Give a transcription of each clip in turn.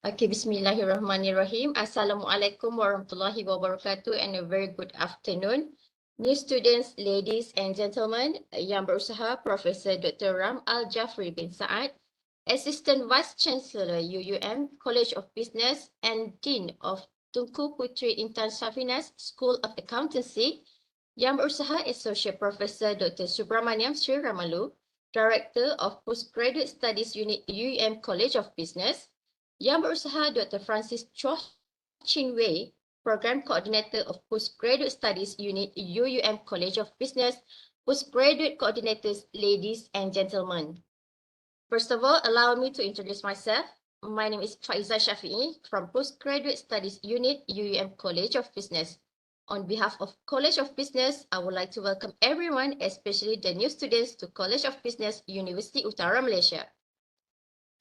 Okay, Bismillahirrahmanirrahim. Assalamualaikum warahmatullahi wabarakatuh and a very good afternoon. New students, ladies and gentlemen, yang berusaha Profesor Dr. Ram Al-Jafri bin Saad, Assistant Vice Chancellor UUM College of Business and Dean of Tunku Puteri Intan Safinas School of Accountancy, yang berusaha Associate Professor Dr. Subramaniam Sri Ramalu, Director of Postgraduate Studies Unit UUM College of Business, yang berusaha Dr. Francis Choh Chin Wei, Program Coordinator of Postgraduate Studies Unit UUM College of Business, Postgraduate Coordinators, ladies and gentlemen. First of all, allow me to introduce myself. My name is Faiza Shafi'i from Postgraduate Studies Unit UUM College of Business. On behalf of College of Business, I would like to welcome everyone, especially the new students, to College of Business, University Utara Malaysia.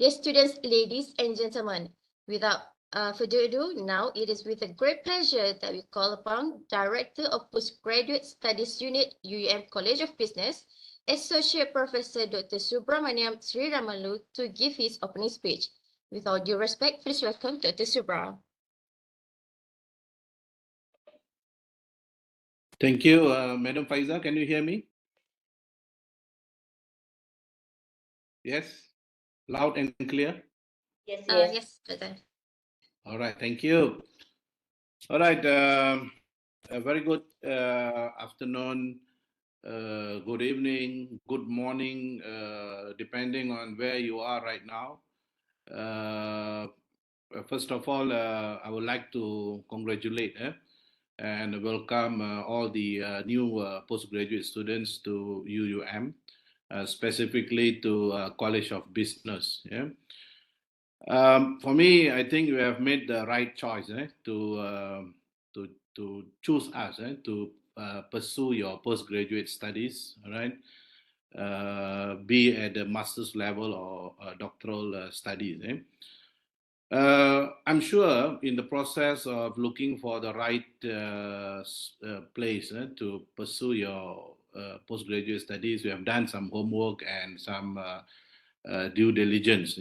Dear students, ladies and gentlemen, without further ado, now it is with a great pleasure that we call upon Director of Postgraduate Studies Unit, UUM College of Business, Associate Professor Dr. Subramaniam Sri Ramalu to give his opening speech. With all due respect, please welcome Dr. Subra. Thank you, Madam Faiza. Can you hear me? Yes? Loud and clear? Yes, Dr. All right, thank you. All right, a very good afternoon, good evening, good morning, depending on where you are right now. First of all, I would like to congratulate and welcome all the new postgraduate students to UUM, specifically to College of Business. Yeah. For me, I think we have made the right choice to choose us to pursue your postgraduate studies, right? Be at the master's level or doctoral studies. I'm sure in the process of looking for the right place to pursue your postgraduate studies, we have done some homework and some due diligence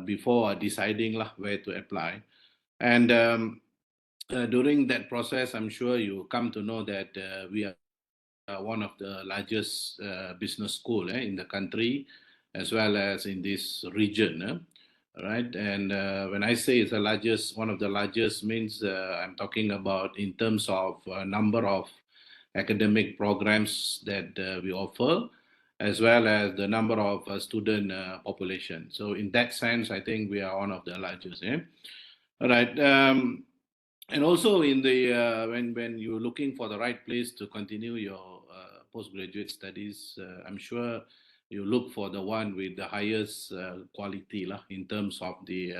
before deciding where to apply. And during that process, I'm sure you come to know that we are one of the largest business school in the country, as well as in this region. Right, and when I say it's the largest, one of the largest means I'm talking about in terms of number of academic programs that we offer, as well as the number of student population. So in that sense, I think we are one of the largest. All right. And also in the when you're looking for the right place to continue your postgraduate studies, I'm sure you look for the one with the highest quality in terms of the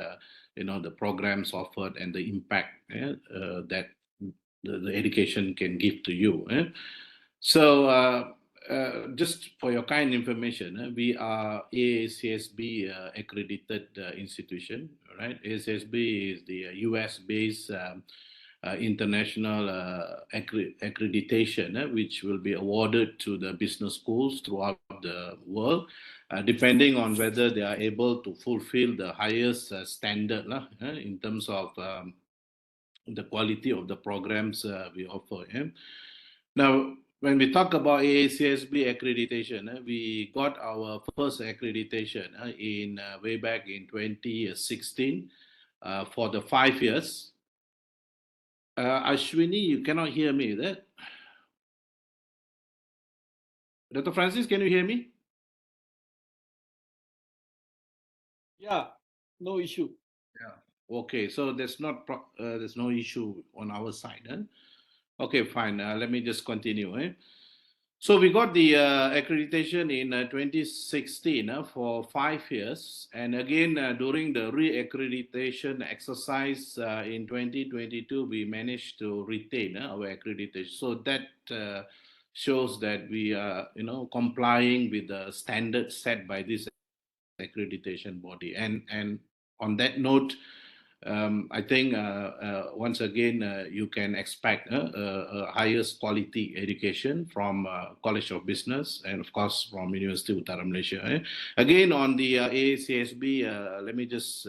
the programs offered and the impact that the education can give to you. So just for your kind information, we are AACSB accredited institution, right? AACSB is the US based international accreditation, which will be awarded to the business schools throughout the world, depending on whether they are able to fulfill the highest standard in terms of the quality of the programs we offer. Now, when we talk about AACSB accreditation, we got our first accreditation in way back in 2016 for the 5 years. Ashwini, you cannot hear me, is that? Dr. Francis, can you hear me? Yeah, no issue. Yeah. Okay, so there's no issue on our side. Okay, fine. Let me just continue. So we got the accreditation in 2016 for 5 years, and again during the re-accreditation exercise in 2022, we managed to retain our accreditation. So that shows that we are, complying with the standards set by this accreditation body. And on that note, I think once again you can expect highest quality education from College of Business and of course from University of Utara Malaysia. Again on the AACSB, let me just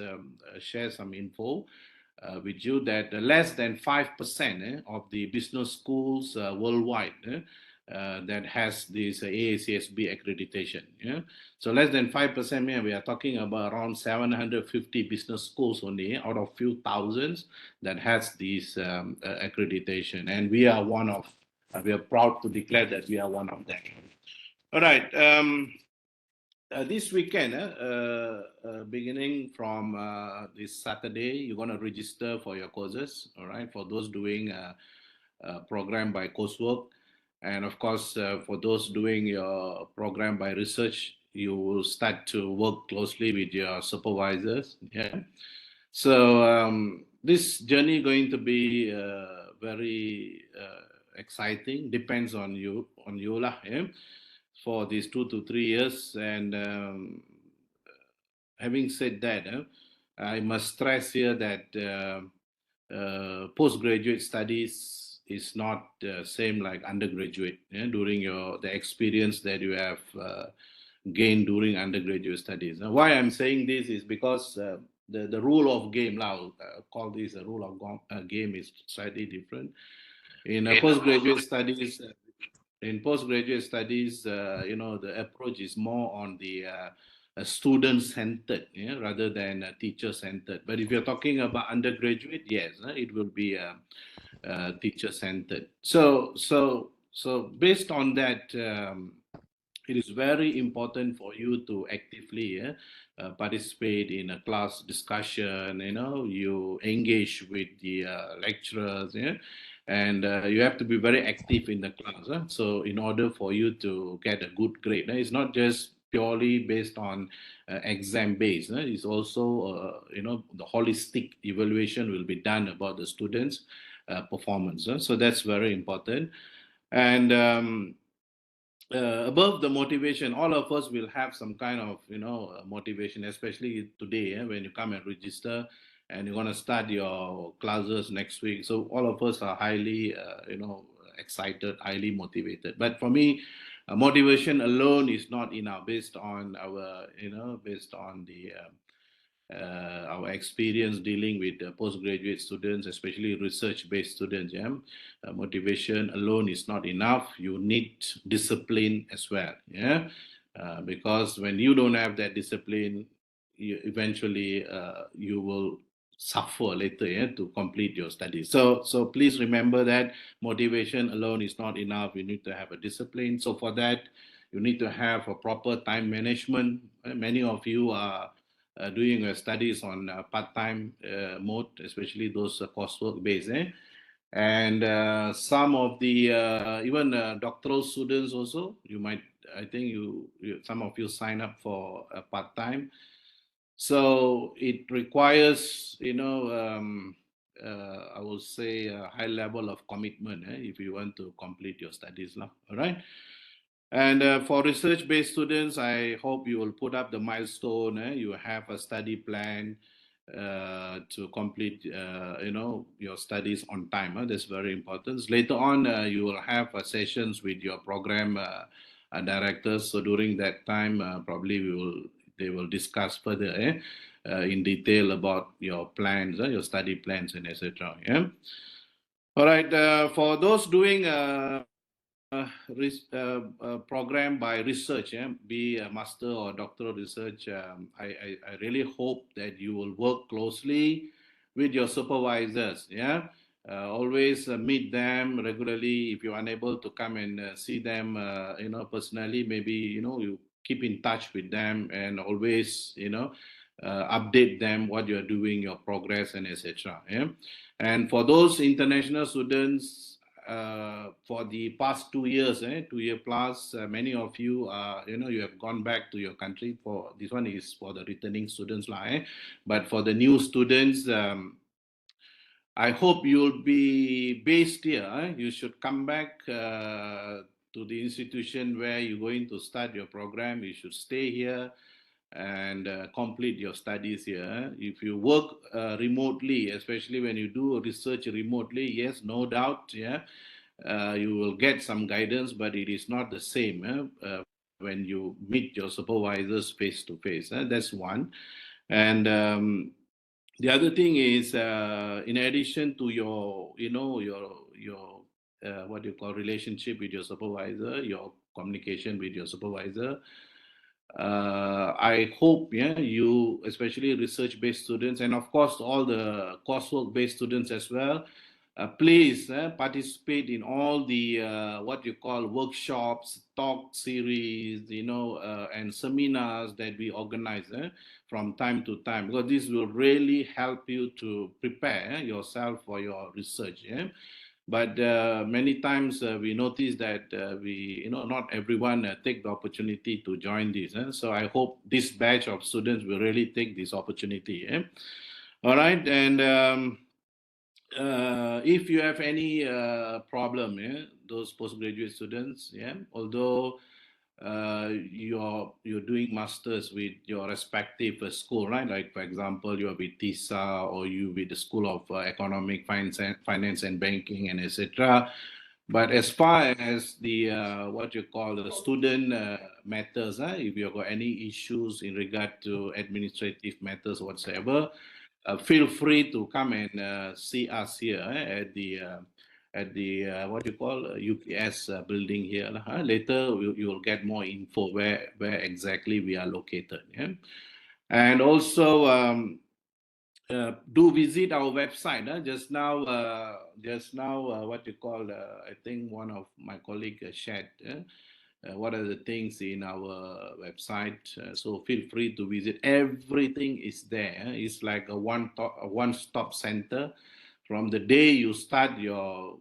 share some info with you that less than 5% of the business schools worldwide that has this AACSB accreditation. Yeah? So less than 5%, we are talking about around 750 business schools only out of few thousands that has this accreditation. And we are one of, we are proud to declare that we are one of them. All right. This weekend, beginning from this Saturday, you're going to register for your courses, all right, for those doing program by coursework. And of course, for those doing your program by research, you will start to work closely with your supervisors. Yeah. So this journey going to be very exciting. Depends on you lah. Yeah? For these 2 to 3 years. And having said that, I must stress here that postgraduate studies is not same like undergraduate. Yeah? During the experience that you have gained during undergraduate studies. Now, why I'm saying this is because the rule of game, now call this a rule of game, is slightly different. In postgraduate studies, the approach is more on the student-centered, yeah, rather than teacher-centered. But if you're talking about undergraduate, yes, it will be teacher-centered. So based on that, it is very important for you to actively participate in a class discussion. You engage with the lecturers, yeah, and you have to be very active in the class. So in order for you to get a good grade, it's not just purely based on exam based. It's also the holistic evaluation will be done about the students' performance. So that's very important. And above the motivation, all of us will have some kind of motivation, especially today when you come and register and you're going to start your classes next week. So all of us are highly excited, highly motivated. But for me, motivation alone is not enough. Based on our our experience dealing with postgraduate students, especially research-based students, yeah, motivation alone is not enough. You need discipline as well, yeah, because when you don't have that discipline, eventually you will suffer later, yeah, to complete your studies. So please remember that motivation alone is not enough. You need to have a discipline. So for that, you need to have a proper time management. Many of you are doing studies on part-time mode, especially those coursework based. And some of the even doctoral students also, you might, I think some of you sign up for part-time. So it requires, I would say a high level of commitment if you want to complete your studies now. All right. And for research-based students, I hope you will put up the milestone. You have a study plan to complete, your studies on time. That's very important. Later on, you will have sessions with your program directors. So during that time, probably they will discuss further in detail about your plans, your study plans, and etc. Yeah. All right. For those doing program by research, be a master or doctoral research, I really hope that you will work closely with your supervisors. Yeah, always meet them regularly. If you're unable to come and see them, personally, maybe you keep in touch with them and always update them what you're doing, your progress, and etc. Yeah, and for those international students, for the past 2 years, 2 year plus, many of you you have gone back to your country. For this one is for the returning students, but for the new students, I hope you'll be based here. You should come back to the institution where you're going to start your program. You should stay here. and complete your studies here. If you work remotely, especially when you do research remotely, yes, no doubt, yeah, you will get some guidance, but it is not the same when you meet your supervisors face to face. That's one. And the other thing is, in addition to your, what you call relationship with your supervisor, your communication with your supervisor, I hope, yeah, you, especially research-based students, and of course all the coursework-based students as well, please participate in all the what you call workshops, talk series, and seminars that we organize from time to time, because this will really help you to prepare yourself for your research. Yeah? But many times we notice that not everyone take the opportunity to join this. So I hope this batch of students will really take this opportunity. All right, and if you have any problem, yeah, those postgraduate students, yeah, although you're doing masters with your respective school, right? Like for example, you're with TISA or you with the School of Economic Finance and Banking and etc. But as far as the what you call the student matters, if you've got any issues in regard to administrative matters whatsoever, feel free to come and see us here at the what you call UPS building here. Later you will get more info where exactly we are located. Yeah? And also do visit our website. Just now, what you call, I think one of my colleagues shared what are the things in our website. So feel free to visit. Everything is there. It's like a one-stop center from the day you start your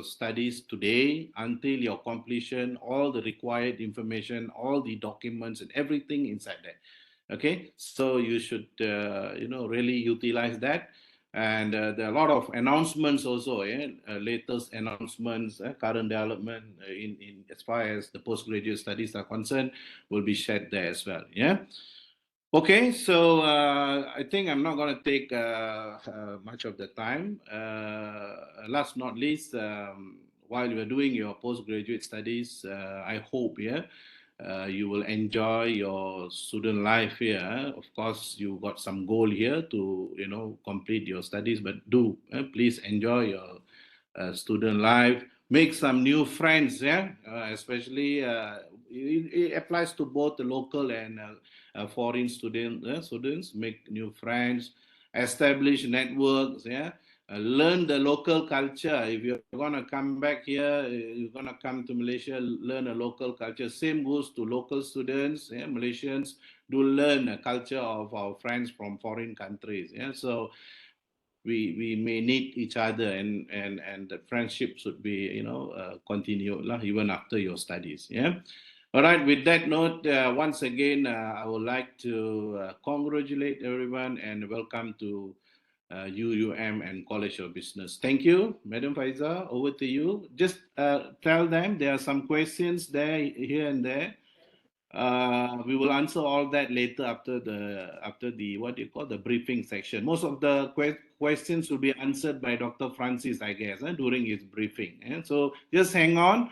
studies today until your completion, all the required information, all the documents and everything inside there. Okay, so you should really utilize that. And there are a lot of announcements also, latest announcements, current development in as far as the postgraduate studies are concerned will be shared there as well. Yeah. Okay, so I think I'm not going to take much of the time. Last not least, while you're doing your postgraduate studies, I hope, yeah, you will enjoy your student life here. Of course, you got some goal here to complete your studies, but please enjoy your student life. Make some new friends, yeah, especially it applies to both the local and foreign students. Make new friends, establish networks, yeah. Learn the local culture. If you're gonna come back here, you're gonna come to Malaysia, learn a local culture. Same goes to local students. Yeah, Malaysians do learn a culture of our friends from foreign countries. Yeah, so we may need each other, and the friendship should be continued even after your studies. Yeah. All right, with that note, once again I would like to congratulate everyone and welcome to UUM and College of Business. Thank you. Madam Faiza, over to you. Just tell them there are some questions there, here and there. We will answer all that later after the what you call the briefing section. Most of the questions will be answered by Dr. Francis, I guess, during his briefing. So just hang on.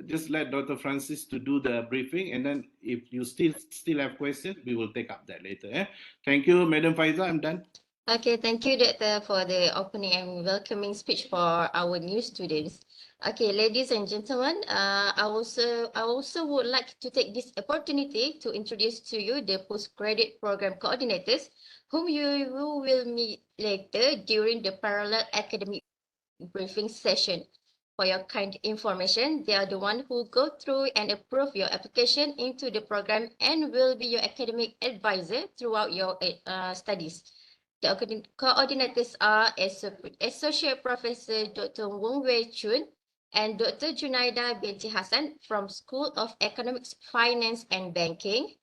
Just let Dr. Francis to do the briefing, and then if you still have questions, we will take up that later. Thank you, Madam Faiza. I'm done. Okay, thank you, Doctor, for the opening and welcoming speech for our new students. Okay, ladies and gentlemen, I also would like to take this opportunity to introduce to you the postgraduate program coordinators, whom you will meet later during the parallel academic briefing session. For your kind information, they are the one who go through and approve your application into the program and will be your academic advisor throughout your studies. The coordinators are Associate Professor Dr. Wong Wei Chun and Dr. Junaida binti Hassan from School of Economics, Finance and Banking,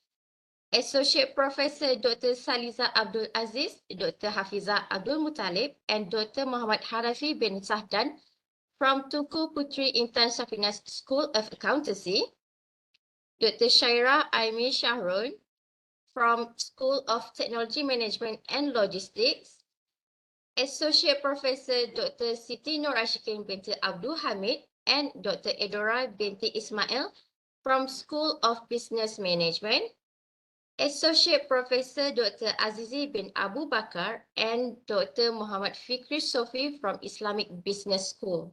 Associate Professor Dr. Saliza Abdul Aziz, Dr. Hafiza Abdul Muttalib, and Dr. Muhammad Harafi bin Sahdan from Tunku Putri Intan Safinas School of Accountancy, Dr. Shaira Aimi Shahrul, from School of Technology Management and Logistics, Associate Professor Dr. Siti Nur Ashikin binti Abdul Hamid and Dr. Edora binti Ismail from School of Business Management, Associate Professor Dr. Azizi bin Abu Bakar and Dr. Muhammad Fikri Sofi from Islamic Business School.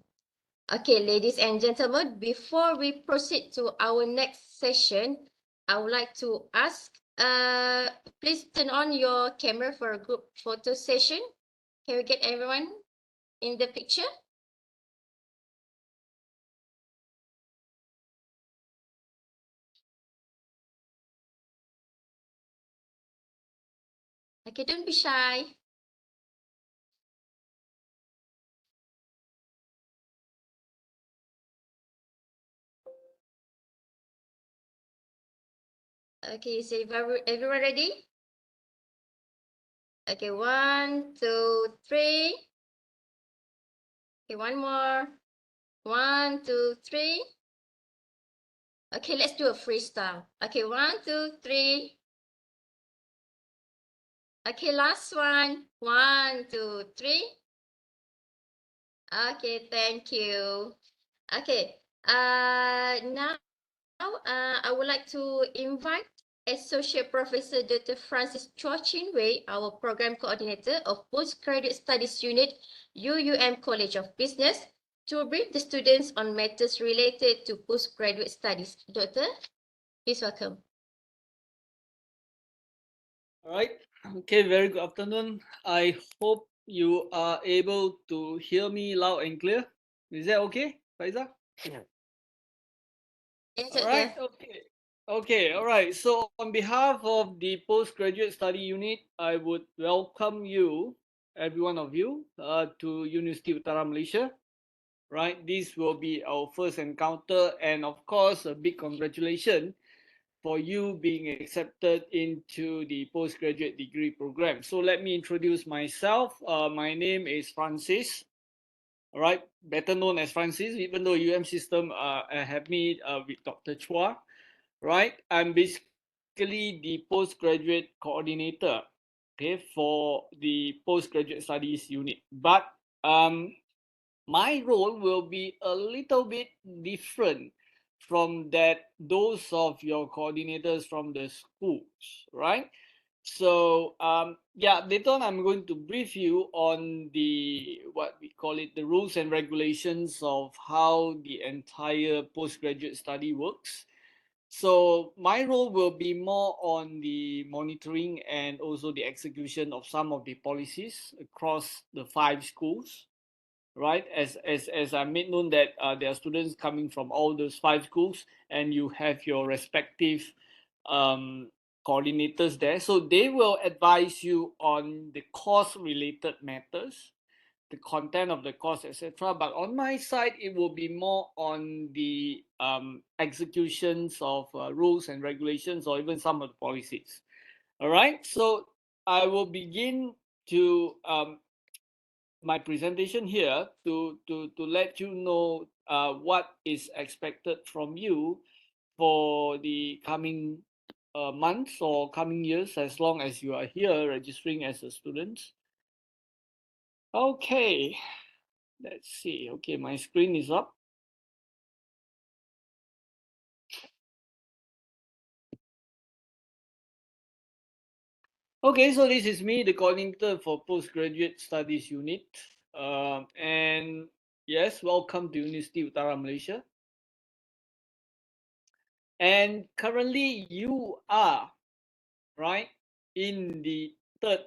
Okay, ladies and gentlemen, before we proceed to our next session, I would like to ask, please turn on your camera for a group photo session. Can we get everyone in the picture? Okay, don't be shy. Okay, so everyone ready? Okay, 1, 2, 3. Okay, one more. 1, 2, 3. Okay, let's do a freestyle. Okay, 1, 2, 3. Okay, last one. 1, 2, 3. Okay, thank you. Okay, now I would like to invite Associate Professor Dr. Francis Chua Chin Wei, our Program Coordinator of Postgraduate Studies Unit, UUM College of Business, to brief the students on matters related to postgraduate studies. Doctor, please welcome. All right. Okay, very good afternoon. I hope you are able to hear me loud and clear. Is that okay, Faiza? Yes, All right. Doctor. Okay. Okay. All right. So on behalf of the postgraduate study unit, I would welcome you, every one of you, to University Utara Malaysia. Right. This will be our first encounter, and of course, a big congratulations for you being accepted into the postgraduate degree program. So let me introduce myself. My name is Francis. All right, better known as Francis, even though UM system have me with Dr. Chua. Right, I'm basically the postgraduate coordinator, okay, for the postgraduate studies unit. But my role will be a little bit different from that those of your coordinators from the schools, right? So yeah, later on I'm going to brief you on the what we call it, the rules and regulations of how the entire postgraduate study works. So my role will be more on the monitoring and also the execution of some of the policies across the 5 schools, right? As I made known that there are students coming from all those 5 schools, and you have your respective um, coordinators there, so they will advise you on the course related matters, the content of the course, etc. But on my side, it will be more on the executions of rules and regulations, or even some of the policies. All right, so I will begin to my presentation here to let you know what is expected from you for the coming months or coming years, as long as you are here registering as a student. Okay, let's see. Okay, my screen is up. Okay, so this is me, the coordinator for Postgraduate Studies Unit. And yes, welcome to University Utara Malaysia. And currently you are, right, in the 3rd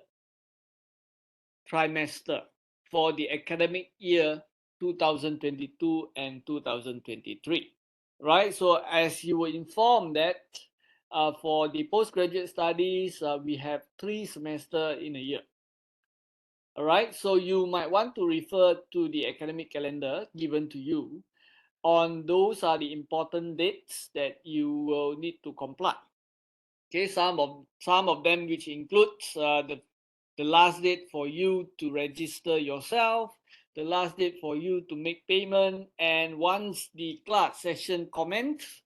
trimester for the academic year 2022 and 2023, right? So as you were informed that for the postgraduate studies, we have 3 semesters in a year. All right, so you might want to refer to the academic calendar given to you. On those are the important dates that you will need to comply. Okay, some of them, which includes the last date for you to register yourself, the last date for you to make payment, and once the class session commences,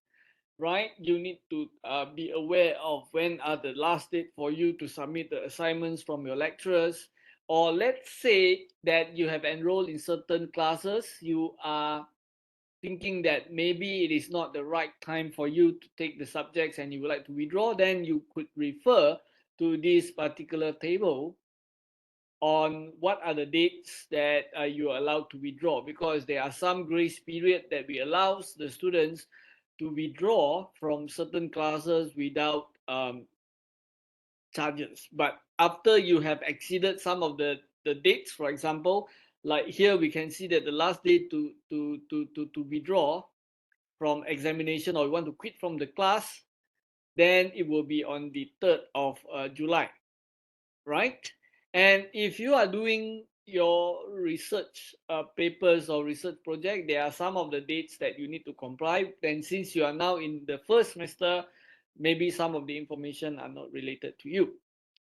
right? You need to be aware of when are the last date for you to submit the assignments from your lecturers. Or let's say that you have enrolled in certain classes, you are thinking that maybe it is not the right time for you to take the subjects and you would like to withdraw, then you could refer to this particular table on what are the dates that you are allowed to withdraw, because there are some grace period that we allows the students to withdraw from certain classes without charges. But after you have exceeded some of the dates, for example, like here we can see that the last date to withdraw from examination, or you want to quit from the class, then it will be on the 3rd of July, right? And if you are doing your research papers or research project, there are some of the dates that you need to comply. Then since you are now in the first semester, maybe some of the information are not related to you,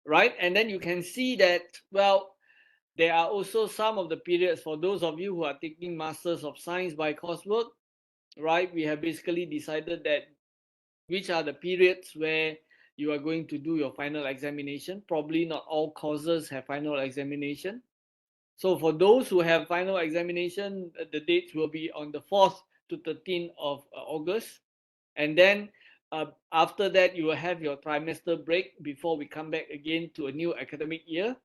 right? And then you can see that, well, there are also some of the periods for those of you who are taking Masters of Science by coursework, right? We have basically decided that which are the periods where you are going to do your final examination. Probably not all courses have final examination. So for those who have final examination, the dates will be on the 4th to 13th of August. And then after that, you will have your trimester break before we come back again to a new academic year.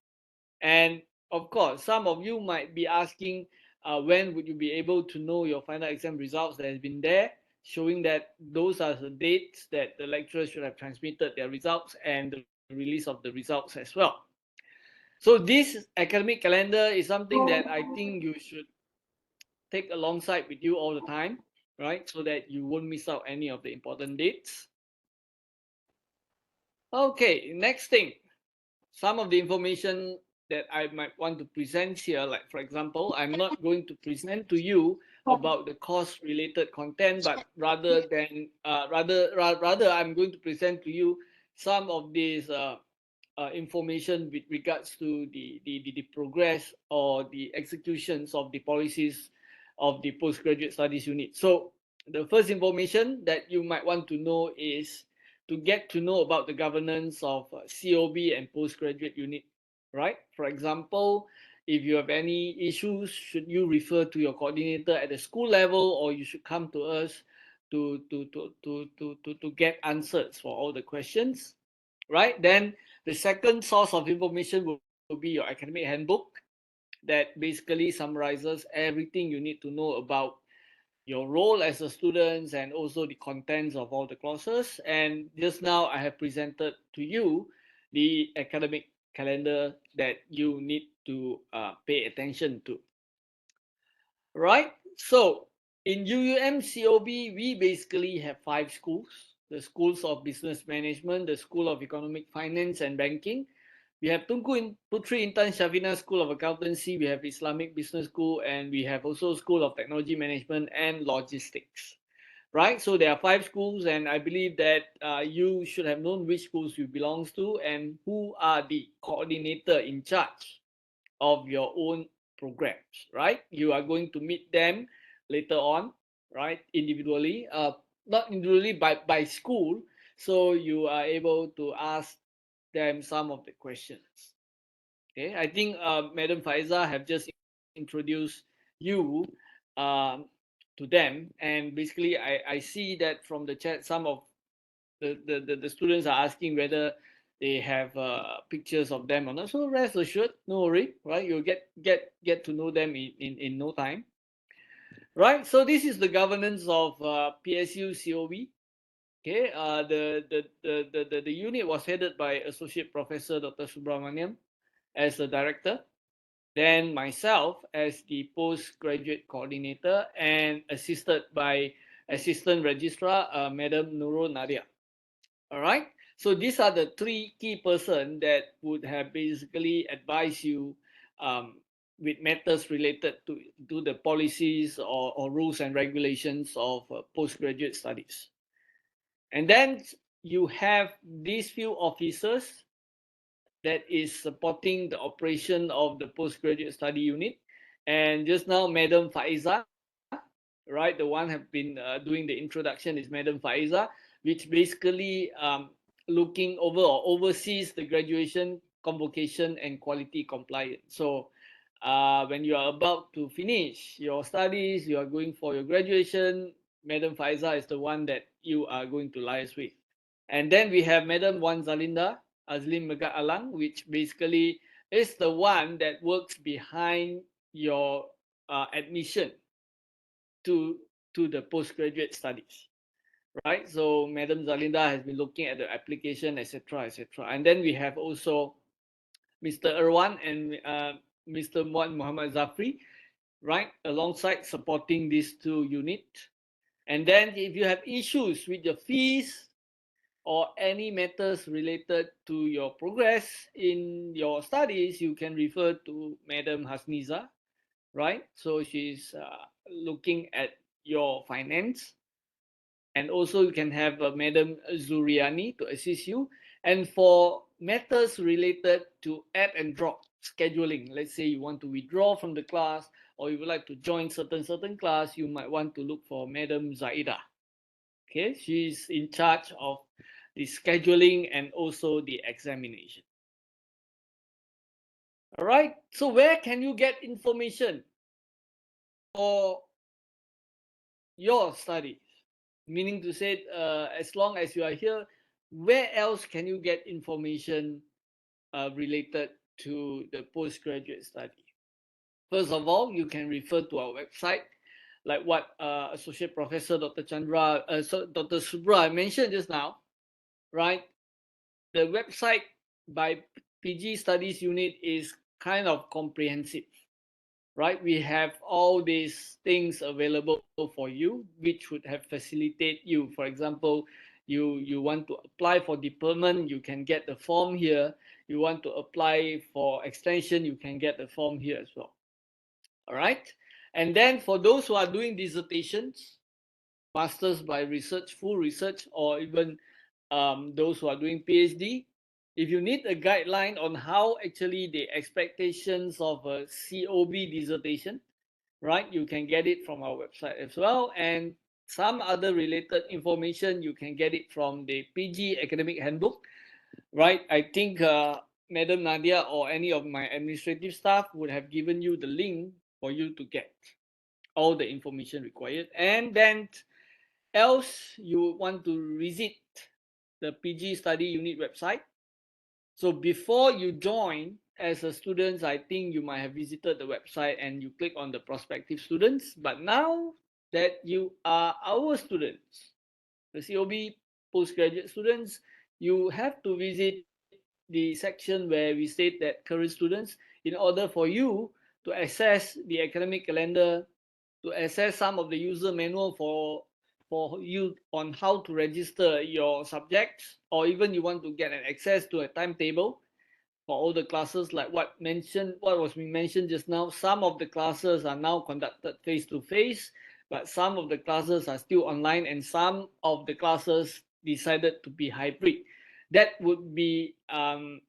And of course, some of you might be asking, when would you be able to know your final exam results that has been there, showing that those are the dates that the lecturers should have transmitted their results and the release of the results as well. So this academic calendar is something that I think you should take alongside with you all the time, right? So that you won't miss out any of the important dates. Okay, next thing, some of the information that I might want to present here, like for example, I'm not going to present to you about the course related content, but rather I'm going to present to you some of these information with regards to the progress or the executions of the policies of the postgraduate studies unit. So the first information that you might want to know is to get to know about the governance of COB and postgraduate unit, right? For example, if you have any issues, should you refer to your coordinator at the school level, or you should come to us to get answers for all the questions, right? Then the second source of information will be your academic handbook that basically summarizes everything you need to know about your role as a student and also the contents of all the courses. And just now I have presented to you the academic calendar that you need to pay attention to. Right? So in UUM COB, we basically have 5 schools: the schools of business management, the school of economic finance and banking. We have Tunku Putri Intan Shavina School of Accountancy, we have Islamic Business School, and we have also School of Technology Management and Logistics. Right? So there are 5 schools, and I believe that you should have known which schools you belongs to and who are the coordinator in charge of your own programs, right? You are going to meet them later on, right? Individually, not individually, by school. So you are able to ask them some of the questions. Okay, I think Madam Faiza have just introduced you um, to them, and basically I see that from the chat some of the students are asking whether they have pictures of them or not. So rest assured, no worry, right? You'll get to know them in no time, right? So this is the governance of PSU COB. Okay, the unit was headed by Associate Professor Dr. Subramaniam as the director, then myself as the postgraduate coordinator, and assisted by Assistant Registrar Madam Nurul Nadia. All right. So these are the 3 key person that would have basically advised you with matters related to the policies or rules and regulations of postgraduate studies. And then you have these few officers that is supporting the operation of the postgraduate study unit. And just now, Madam Faiza, right? right? The one have been doing the introduction is Madam Faiza, which basically looking over or oversees the graduation, convocation, and quality compliance. So when you are about to finish your studies, you are going for your graduation, Madam Faiza is the one that you are going to liaise with. And then we have Madam Wan Zalinda Azlim Megat Alang, which basically is the one that works behind your admission to the postgraduate studies, right? So Madam Zalinda has been looking at the application, etc., etc. And then we have also Mr. Irwan and Mr. Muhammad Zafri, right, alongside supporting these two units. And then if you have issues with your fees or any matters related to your progress in your studies, you can refer to Madam Hasniza, right? So she's looking at your finance. And also you can have Madam Zuriani to assist you. And for matters related to add and drop scheduling, let's say you want to withdraw from the class or you would like to join certain class, you might want to look for Madam Zaida. Okay, she's in charge of the scheduling and also the examination. All right, so where can you get information for your studies? Meaning to say, as long as you are here, where else can you get information related to the postgraduate study? First of all, you can refer to our website, like what Associate Professor Dr. Dr. Subra mentioned just now, right? The website by PG Studies Unit is kind of comprehensive, right? We have all these things available for you, which would have facilitate you. For example, you want to apply for deferment, you can get the form here. You want to apply for extension, you can get the form here as well. All right. And then for those who are doing dissertations, masters by research, full research, or even those who are doing PhD, if you need a guideline on how actually the expectations of a COB dissertation, right, you can get it from our website as well. And some other related information, you can get it from the PG Academic Handbook, right? I think Madam Nadia or any of my administrative staff would have given you the link for you to get all the information required. And then else you want to visit the PG Study Unit website. So before you join as a student, I think you might have visited the website and you click on the prospective students. But now that you are our students, the COB postgraduate students, you have to visit the section where we state that current students, in order for you to access the academic calendar, to access some of the user manual for you on how to register your subjects, or even you want to get an access to a timetable for all the classes, like what was mentioned just now. Some of the classes are now conducted face to face, but some of the classes are still online, and some of the classes decided to be hybrid. That would be the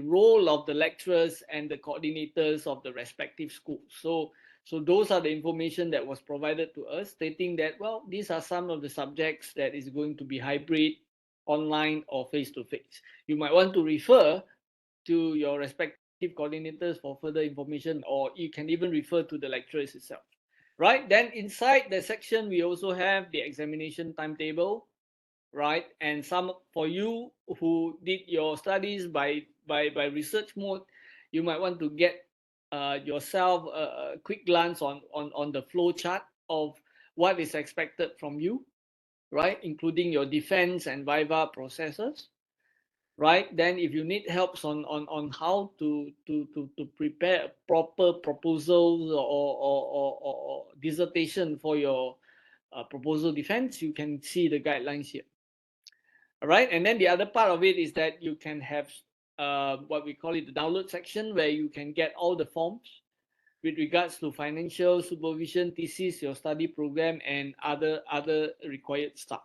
role of the lecturers and the coordinators of the respective schools. So those are the information that was provided to us, stating that, well, these are some of the subjects that is going to be hybrid, online, or face to face. You might want to refer to your respective coordinators for further information, or you can even refer to the lecturers itself. Right? Then inside the section, we also have the examination timetable, right? And some for you who did your studies by research mode, you might want to get yourself a quick glance on the flow chart of what is expected from you, right? Including your defense and viva processes, right? Then if you need helps on how to prepare a proper proposal or dissertation for your proposal defense, you can see the guidelines here. All right, and then the other part of it is that you can have what we call it the download section, where you can get all the forms with regards to financial supervision, thesis, your study program, and other required stuff.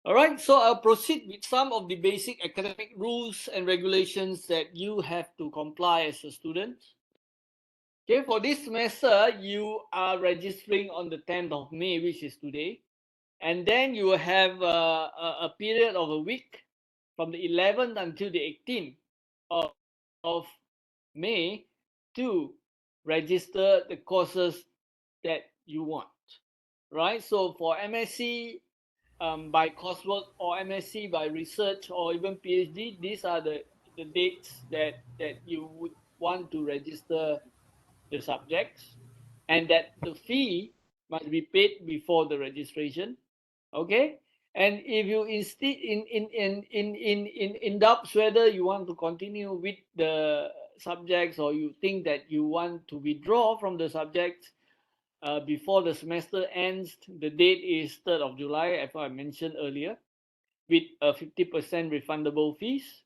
All right, so I'll proceed with some of the basic academic rules and regulations that you have to comply as a student. Okay, for this semester, you are registering on the 10th of May, which is today. And then you will have a period of a week from the 11th until the 18th of May to register the courses that you want, right? So for MSc by coursework or MSc by research or even PhD, these are the dates that you would want to register the subjects, and that the fee must be paid before the registration. Okay, and if you instead in doubts whether you want to continue with the subjects, or you think that you want to withdraw from the subjects before the semester ends, the date is 3rd of July, as I mentioned earlier, with a 50% refundable fees.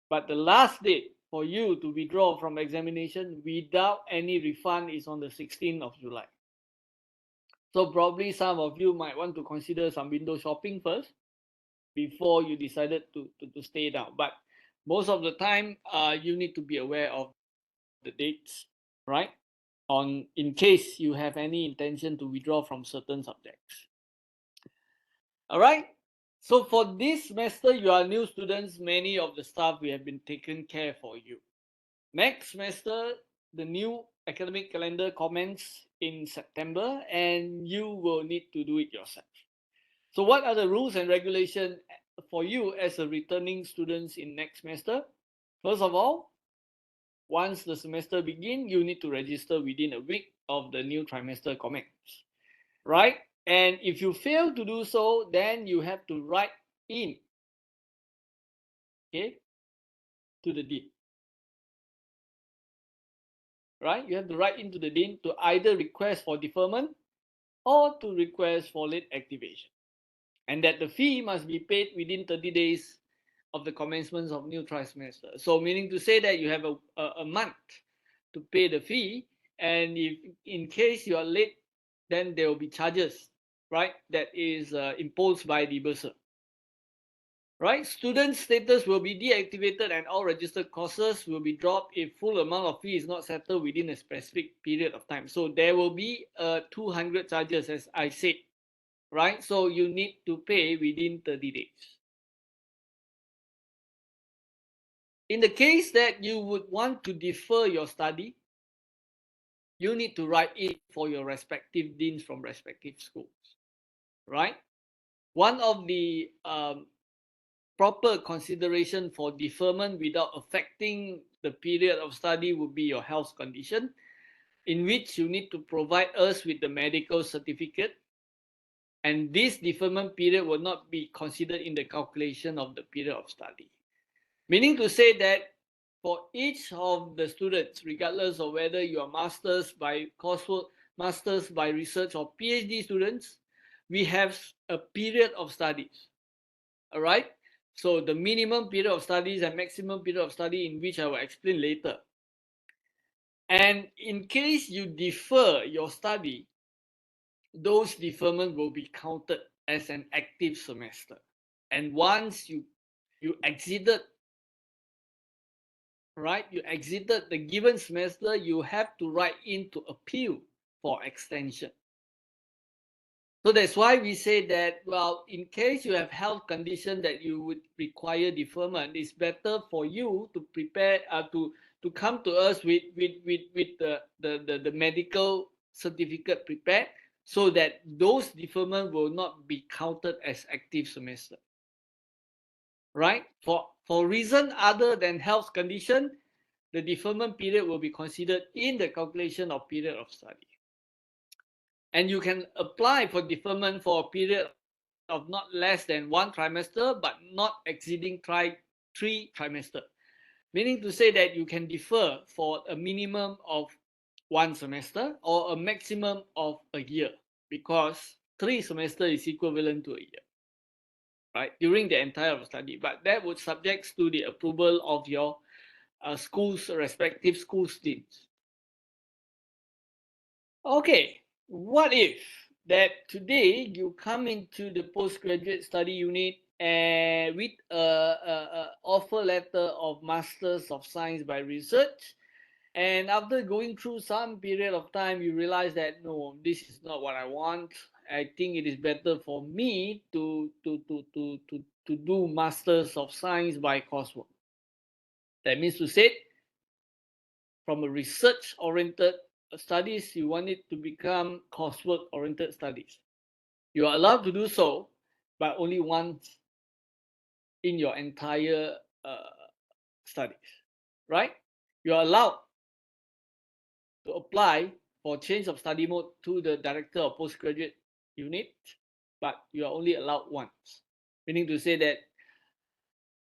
But the last date for you to withdraw from examination without any refund is on the 16th of July. So probably some of you might want to consider some window shopping first before you decided to stay down. But most of the time, you need to be aware of the dates, right? In case you have any intention to withdraw from certain subjects. All right. So for this semester, you are new students. Many of the stuff we have been taken care for you. Next semester, the new academic calendar commences in September, and you will need to do it yourself. So what are the rules and regulations for you as a returning students in next semester? First of all, once the semester begins, you need to register within a week of the new trimester commence, right? And if you fail to do so, then you have to write in, okay, to the dean, right? You have to write into the dean to either request for deferment or to request for late activation, and that the fee must be paid within 30 days of the commencement of new trimester. So meaning to say that you have a month to pay the fee, and if in case you are late, then there will be charges, right? That is imposed by the bursar. Right, student status will be deactivated and all registered courses will be dropped if full amount of fee is not settled within a specific period of time. So there will be 200 charges, as I said, right? So you need to pay within 30 days. In the case that you would want to defer your study, you need to write in for your respective deans from respective schools, right? One of the proper consideration for deferment without affecting the period of study would be your health condition, in which you need to provide us with the medical certificate, and this deferment period will not be considered in the calculation of the period of study. Meaning to say that for each of the students, regardless of whether you are masters by coursework, masters by research, or PhD students, we have a period of studies. All right. So the minimum period of studies and maximum period of study, in which I will explain later. And in case you defer your study, those deferment will be counted as an active semester. And once you exited, right, you exited the given semester, you have to write in to appeal for extension. So that's why we say that, well, in case you have health condition that you would require deferment, it's better for you to prepare to come to us with the medical certificate prepared, so that those deferment will not be counted as active semester. Right? For reason other than health condition, the deferment period will be considered in the calculation of period of study. And you can apply for deferment for a period of not less than 1 trimester, but not exceeding 3 trimester. Meaning to say that you can defer for a minimum of 1 semester or a maximum of a year, because 3 semester is equivalent to a year, right? During the entire study. But that would subject to the approval of your school's respective school deans. Okay, what if that today you come into the postgraduate study unit and with a offer letter of Masters of Science by Research, And after going through some period of time, you realize that no, this is not what I want. I think it is better for me to do Masters of Science by coursework. That means to say, from a research-oriented studies, you want it to become coursework-oriented studies. You are allowed to do so, but only once in your entire studies, right? You are allowed to apply for change of study mode to the director of postgraduate unit, but you are only allowed once. Meaning to say that,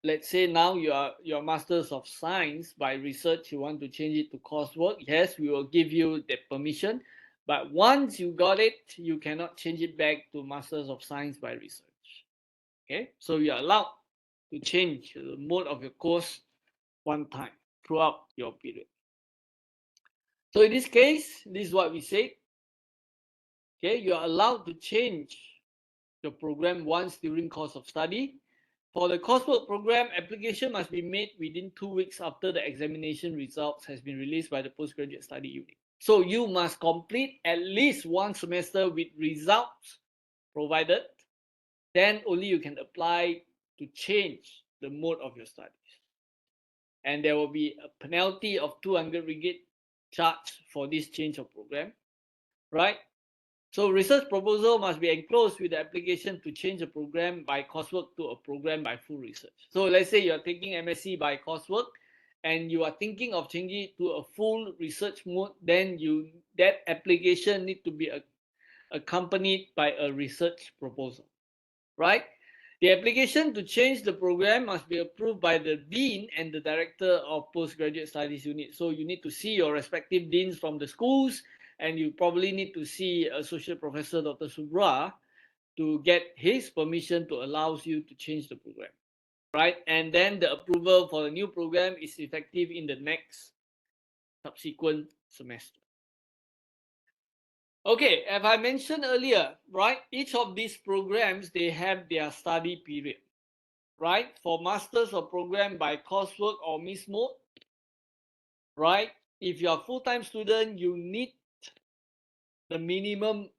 let's say now you are Masters of Science by research, you want to change it to coursework. Yes, we will give you the permission, but once you got it, you cannot change it back to Masters of Science by research. Okay, so you are allowed to change the mode of your course one time throughout your period. So in this case, this is what we said. Okay, you are allowed to change your program once during course of study. For the coursework program, application must be made within 2 weeks after the examination results has been released by the postgraduate study unit. So you must complete at least one semester with results provided. Then only you can apply to change the mode of your studies. And there will be a penalty of 200 ringgit charged for this change of program, right? So research proposal must be enclosed with the application to change a program by coursework to a program by full research. So let's say you're taking MSc by coursework and you are thinking of changing it to a full research mode, then that application need to be accompanied by a research proposal, right? The application to change the program must be approved by the dean and the director of postgraduate studies unit. So you need to see your respective deans from the schools, and you probably need to see Associate Professor Dr. Subra to get his permission to allow you to change the program, right? And then the approval for the new program is effective in the next subsequent semester. Okay, as I mentioned earlier, right, each of these programs, they have their study period, right? For Masters of Program by coursework or Miss Mode, right? If you're a full-time student, you need the minimum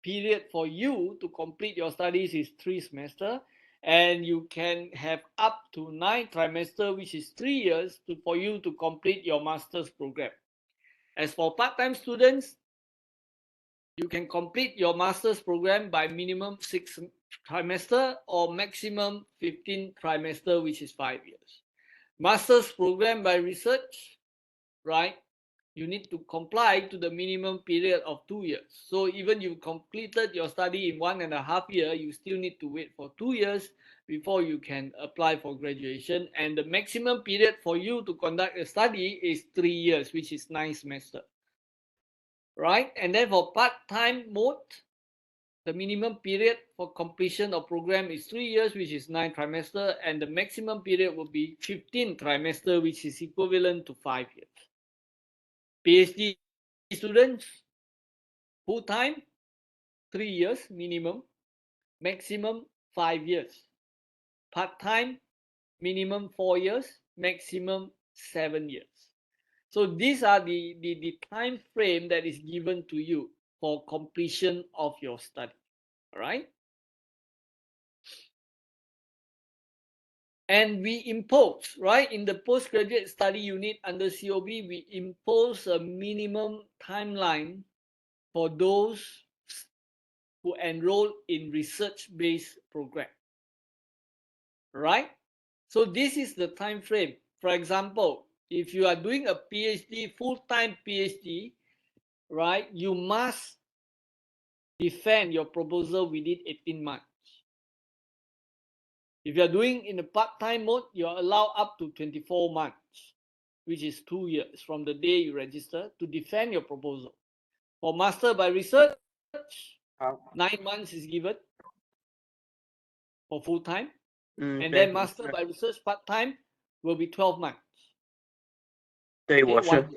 period for you to complete your studies is 3 semesters, and you can have up to 9 trimesters, which is 3 years for you to complete your master's program. As for part-time students, you can complete your master's program by minimum 6 trimester or maximum 15 trimester, which is 5 years. Master's program by research, right? You need to comply to the minimum period of 2 years. So even you completed your study in 1.5 years, you still need to wait for 2 years before you can apply for graduation. And the maximum period for you to conduct a study is 3 years, which is 9 semesters. Right? And then for part-time mode, the minimum period for completion of program is 3 years, which is 9 trimester, and the maximum period will be 15 trimester, which is equivalent to 5 years. PhD students, full-time, 3 years minimum, maximum 5 years. Part-time, minimum 4 years, maximum 7 years. So these are the time frame that is given to you for completion of your study. All right. And we impose, right, in the postgraduate study unit under COB, we impose a minimum timeline for those who enroll in research-based program, right? So this is the time frame. For example, if you are doing a PhD, full-time PhD, right, you must defend your proposal within 18 months. If you are doing in a part-time mode, you are allowed up to 24 months, which is 2 years from the day you register to defend your proposal. For master by research, 9 months is given for full-time, and then master by research part-time will be 12 months. Okay, 1 year.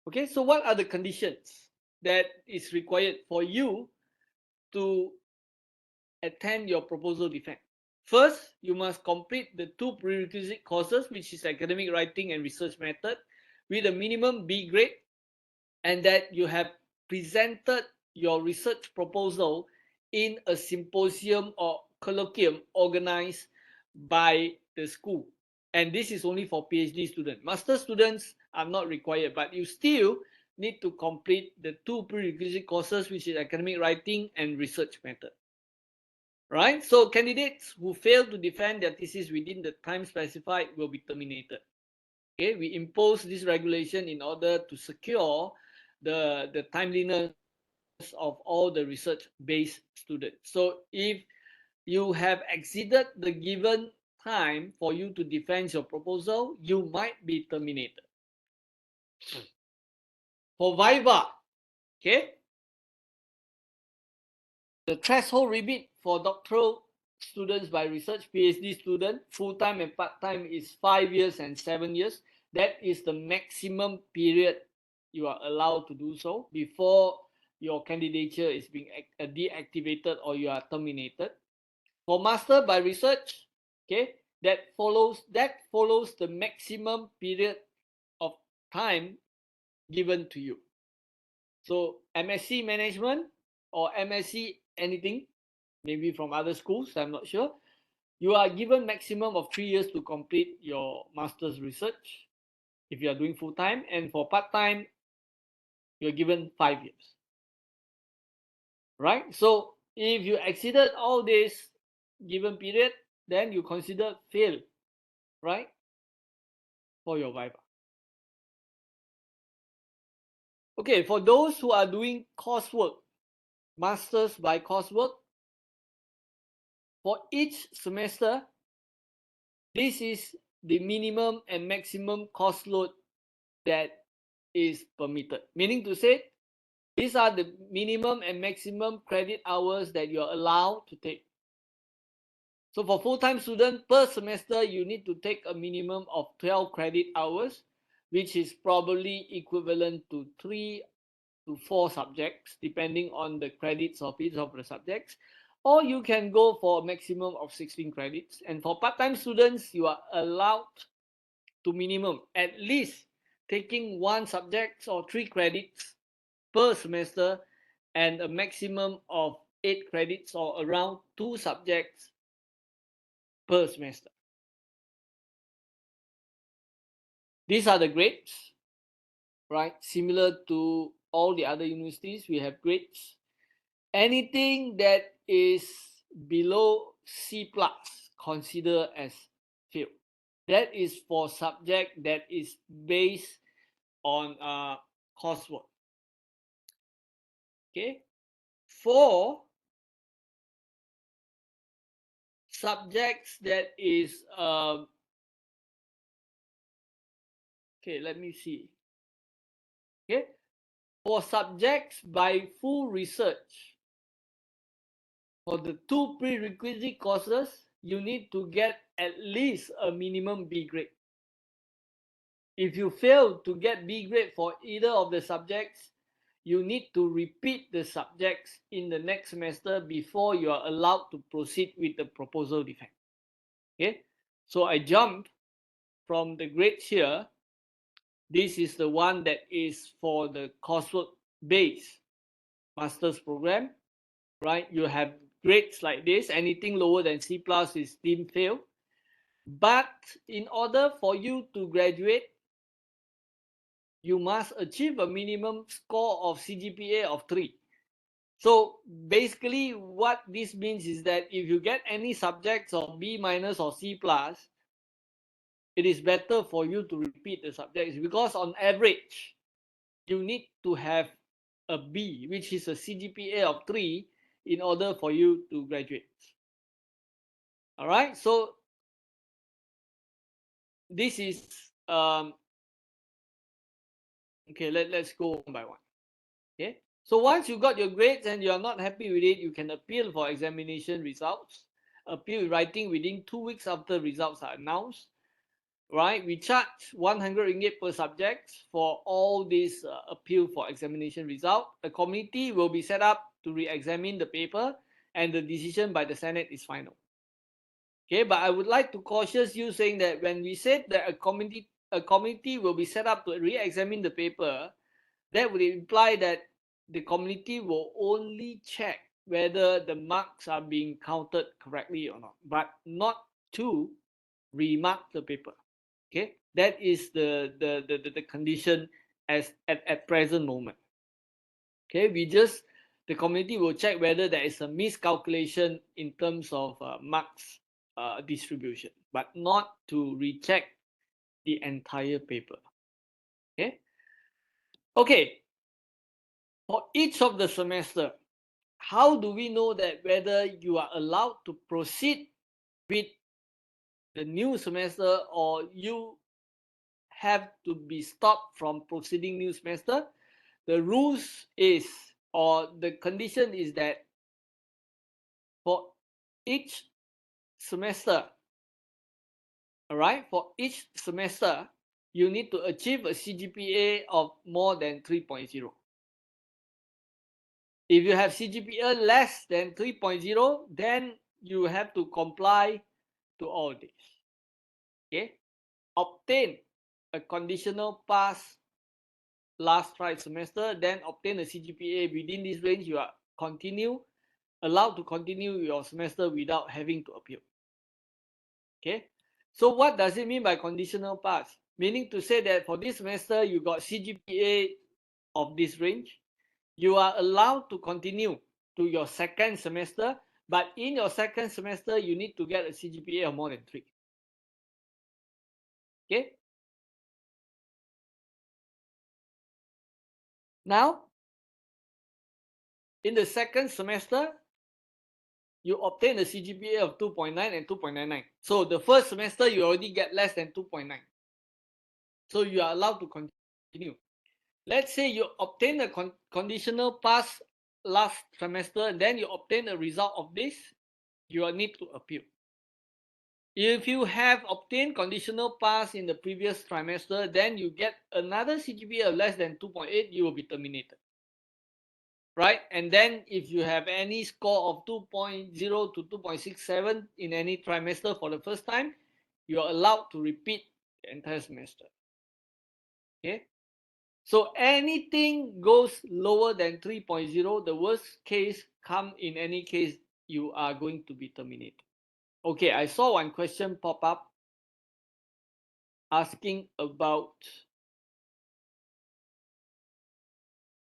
Okay, so what are the conditions that is required for you to attend your proposal defense? First, you must complete the 2 prerequisite courses, which is academic writing and research method, with a minimum B grade, and that you have presented your research proposal in a symposium or colloquium organized by the school. And this is only for PhD students. Master students are not required, but you still need to complete the 2 prerequisite courses, which is academic writing and research method. Right? So candidates who fail to defend their thesis within the time specified will be terminated. Okay, we impose this regulation in order to secure the timeliness of all the research-based students. So if you have exceeded the given time for you to defend your proposal, you might be terminated. For Viva, okay, the threshold rebate for doctoral students by research PhD student, full-time and part-time, is 5 years and 7 years. That is the maximum period you are allowed to do so before your candidature is being deactivated or you are terminated. For master by research, okay, that follows the maximum period of time given to you. So MSc management or MSc anything, maybe from other schools, I'm not sure, you are given maximum of 3 years to complete your master's research if you are doing full time, and for part time you're given 5 years, right? So if you exceeded all this given period, then you consider fail, right, for your Viva. Okay, for those who are doing coursework, masters by coursework, for each semester, this is the minimum and maximum course load that is permitted. Meaning to say, these are the minimum and maximum credit hours that you're allowed to take. So for full-time student, per semester, you need to take a minimum of 12 credit hours, which is probably equivalent to 3 to 4 subjects, depending on the credits of each of the subjects. Or you can go for a maximum of 16 credits. And for part-time students, you are allowed to minimum at least taking 1 subject or 3 credits per semester, and a maximum of 8 credits or around 2 subjects per semester. These are the grades, right? Similar to all the other universities, we have grades. Anything that is below C+, consider as failed. That is for subject that is based on coursework. Okay, for subjects that is okay, let me see. Okay, for subjects by full research, for the 2 prerequisite courses, you need to get at least a minimum B grade. If you fail to get B grade for either of the subjects, you need to repeat the subjects in the next semester before you are allowed to proceed with the proposal defense. Okay, so I jumped from the grades here. This is the one that is for the coursework based master's program, right? You have grades like this. Anything lower than C+ is deemed fail. But in order for you to graduate, you must achieve a minimum score of CGPA of 3. So basically what this means is that if you get any subjects of B- or C+, it is better for you to repeat the subjects, because on average, you need to have a B, which is a CGPA of 3, in order for you to graduate. All right, so this is okay. Let's go one by one. Okay, so once you got your grades and you are not happy with it, you can appeal for examination results. Appeal writing within 2 weeks after results are announced. Right, we charge 100 ringgit per subject for all these appeal for examination result. A committee will be set up to re-examine the paper, and the decision by the Senate is final. Okay, but I would like to caution you saying that when we said that a committee will be set up to re-examine the paper, that would imply that the committee will only check whether the marks are being counted correctly or not, but not to remark the paper. Okay, that is the condition as at present moment. Okay, the committee will check whether there is a miscalculation in terms of marks distribution, but not to recheck the entire paper. Okay. Okay. For each of the semester, how do we know that whether you are allowed to proceed with the new semester or you have to be stopped from proceeding new semester? The rules is, or the condition is that for each semester, all right, for each semester, you need to achieve a CGPA of more than 3.0. If you have CGPA less than 3.0, then you have to comply to all this. Okay, obtain a conditional pass last try semester, then obtain a CGPA within this range. You are allowed to continue your semester without having to appeal. Okay, so what does it mean by conditional pass? Meaning to say that for this semester you got CGPA of this range, you are allowed to continue to your second semester, but in your second semester you need to get a CGPA of more than 3. Okay, now in the second semester you obtain a CGPA of 2.9 and 2.99. So the first semester you already get less than 2.9. So you are allowed to continue. Let's say you obtain a conditional pass last trimester, then you obtain a result of this, you will need to appeal. If you have obtained conditional pass in the previous trimester, then you get another CGPA of less than 2.8, you will be terminated. Right? And then if you have any score of 2.0 to 2.67 in any trimester for the first time, you are allowed to repeat the entire semester. Okay? So anything goes lower than 3.0, the worst case come in any case, you are going to be terminated. Okay, I saw one question pop up asking about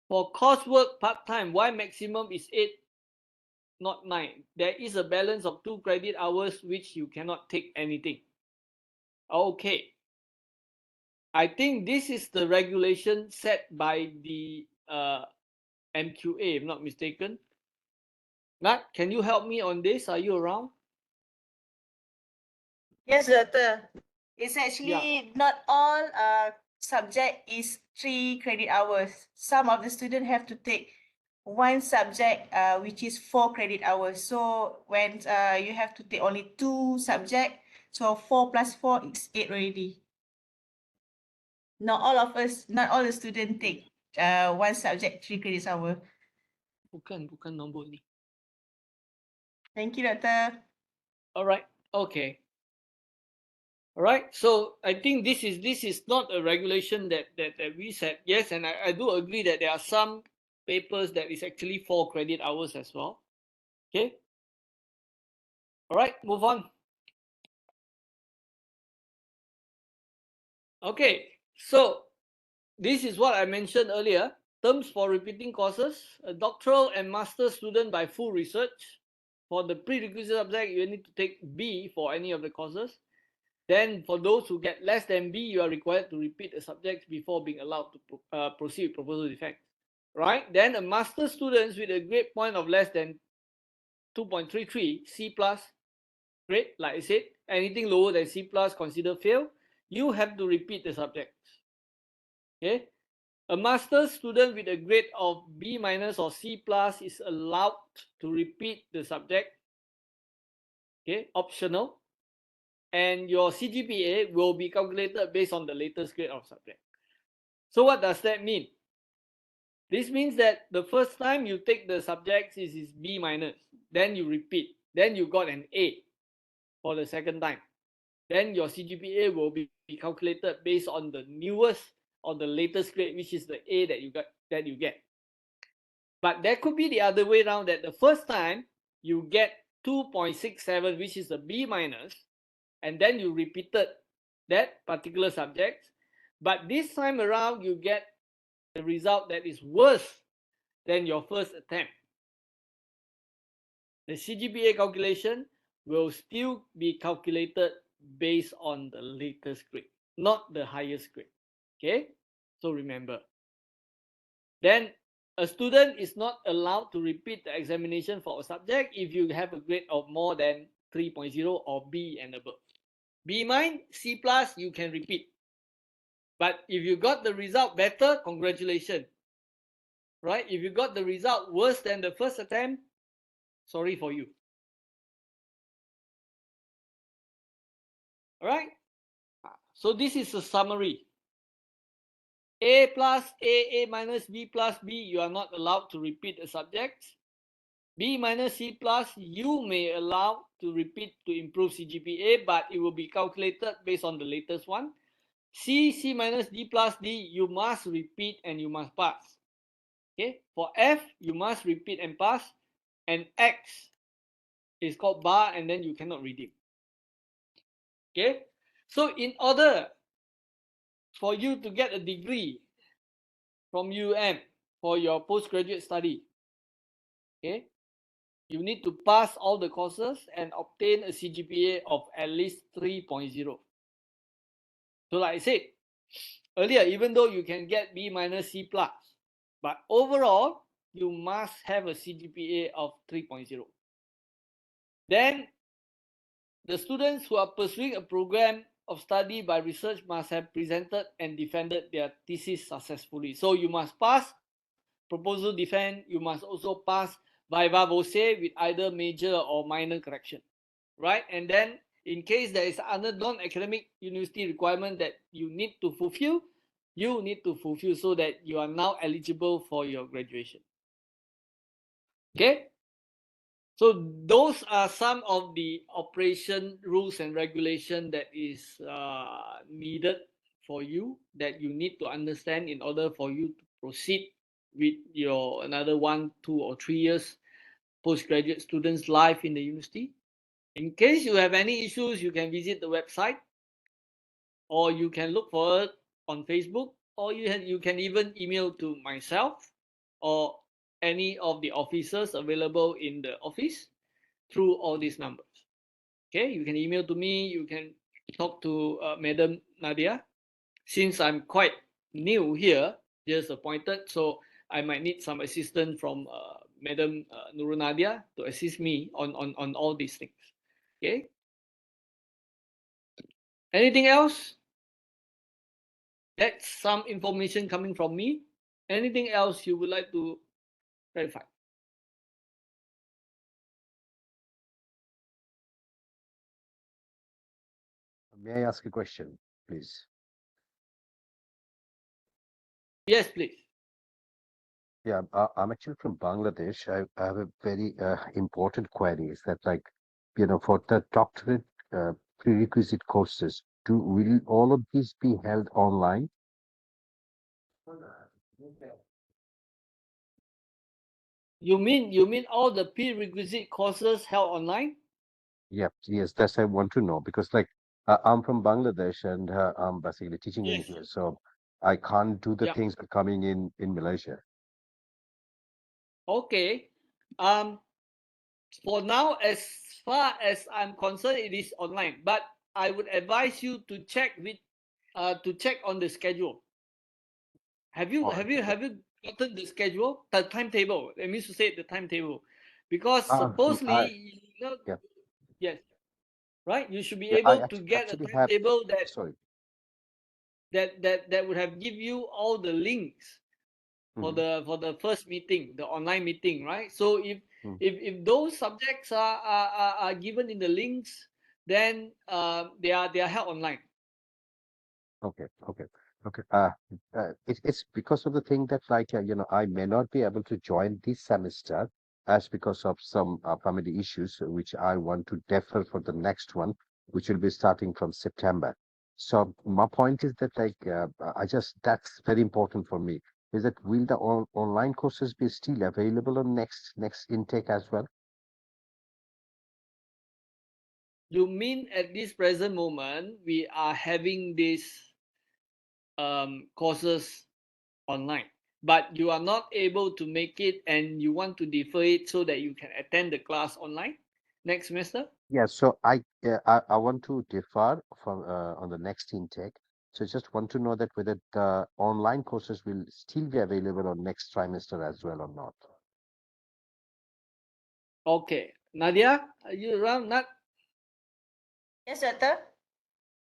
for coursework part-time, why maximum is 8, not 9? There is a balance of 2 credit hours which you cannot take anything. Okay. I think this is the regulation set by the MQA, if not mistaken. Nat, can you help me on this? Are you around? Yes, doctor. It's actually not all subject is 3 credit hours. Some of the students have to take one subject which is 4 credit hours. So when you have to take only 2 subject, so 4 plus 4 is 8 already. Not all the students take one subject 3 credit hour. Bukan nombor ni. Thank you, doctor. All right. Okay. All right. So I think this is not a regulation that we set. Yes, and I do agree that there are some papers that is actually 4 credit hours as well. Okay. All right. Move on. Okay. So this is what I mentioned earlier. Terms for repeating courses: a doctoral and master student by full research. For the prerequisite subject, you need to take B for any of the courses. Then for those who get less than B, you are required to repeat the subjects before being allowed to proceed with proposal defect. Right? Then a master students with a grade point of less than 2.33, C plus grade, like I said, anything lower than C plus considered fail. You have to repeat the subjects. Okay? A master's student with a grade of B minus or C plus is allowed to repeat the subject. Okay, optional. And your CGPA will be calculated based on the latest grade of subject. So what does that mean? This means that the first time you take the subjects is B minus, then you repeat, then you got an A for the second time. Then your CGPA will be calculated based on the newest or the latest grade, which is the A that you get. But there could be the other way around, that the first time you get 2.67, which is a B minus, and then you repeated that particular subject. But this time around, you get the result that is worse than your first attempt. The CGPA calculation will still be calculated based on the latest grade, not the highest grade. Okay, so remember. Then a student is not allowed to repeat the examination for a subject if you have a grade of more than 3.0 or B and above. B minus, C plus, you can repeat. But if you got the result better, congratulations. Right? If you got the result worse than the first attempt, sorry for you. All right? So this is a summary. A plus, A minus, B plus, B, you are not allowed to repeat the subjects. B minus, C plus, you may allow to repeat to improve CGPA, but it will be calculated based on the latest one. C minus, D plus, D, you must repeat and you must pass. Okay, for F, you must repeat and pass, and X is called bar, and then you cannot redeem. Okay, so in order for you to get a degree from UUM for your postgraduate study, okay, you need to pass all the courses and obtain a CGPA of at least 3.0. So like I said earlier, even though you can get B minus, C plus, but overall, you must have a CGPA of 3.0. Then the students who are pursuing a program of study by research must have presented and defended their thesis successfully. So you must pass proposal defense, you must also pass viva voce with either major or minor correction, right? And then in case there is other non-academic university requirement that you need to fulfill, you need to fulfill so that you are now eligible for your graduation. Okay? So those are some of the operation rules and regulation that is needed for you, that you need to understand in order for you to proceed with your another 1, 2, or 3 years postgraduate students' life in the university. In case you have any issues, you can visit the website, or you can look for it on Facebook, or you can even email to myself or any of the officers available in the office through all these numbers. Okay, you can email to me, you can talk to Madam Nadia. Since I'm quite new here, just appointed, so I might need some assistance from Madam Nurul Nadia to assist me on all these things. Okay. Anything else? That's some information coming from me. Anything else you would like to clarify? May I ask a question, please? Yes, please. Yeah, I'm actually from Bangladesh. I have a very important query. Is that, like, for the doctorate prerequisite courses, will all of these be held online? You mean all the prerequisite courses held online? Yep, yes, that's I want to know, because, like, I'm from Bangladesh and I'm basically teaching in Yes. here, so I can't do the Yeah. things coming in Malaysia. Okay. For now, as far as I'm concerned, it is online. But I would advise you to check on the schedule. Have you All right, okay. gotten the schedule, the timetable? That means to say the timetable, because I supposedly, yeah yes, right. You should be yeah I able to get a actually have timetable that sorry. would have give you all the links for Mhm, the first meeting, the online meeting, right? So mhm. if those subjects are given in the links, then they are held online. Okay, okay, okay. It's because of the thing that, like, I may not be able to join this semester, as because of some family issues, which I want to defer for the next one, which will be starting from September. So my point is that that's very important for me. Is that will the online courses be still available on next intake as well? You mean at this present moment we are having these courses online, but you are not able to make it and you want to defer it so that you can attend the class online next semester? Yeah, so I want to defer from on the next intake. So just want to know that whether the online courses will still be available on next trimester as well or not. Okay. Nadia, are you around? Not, Yes, Doctor.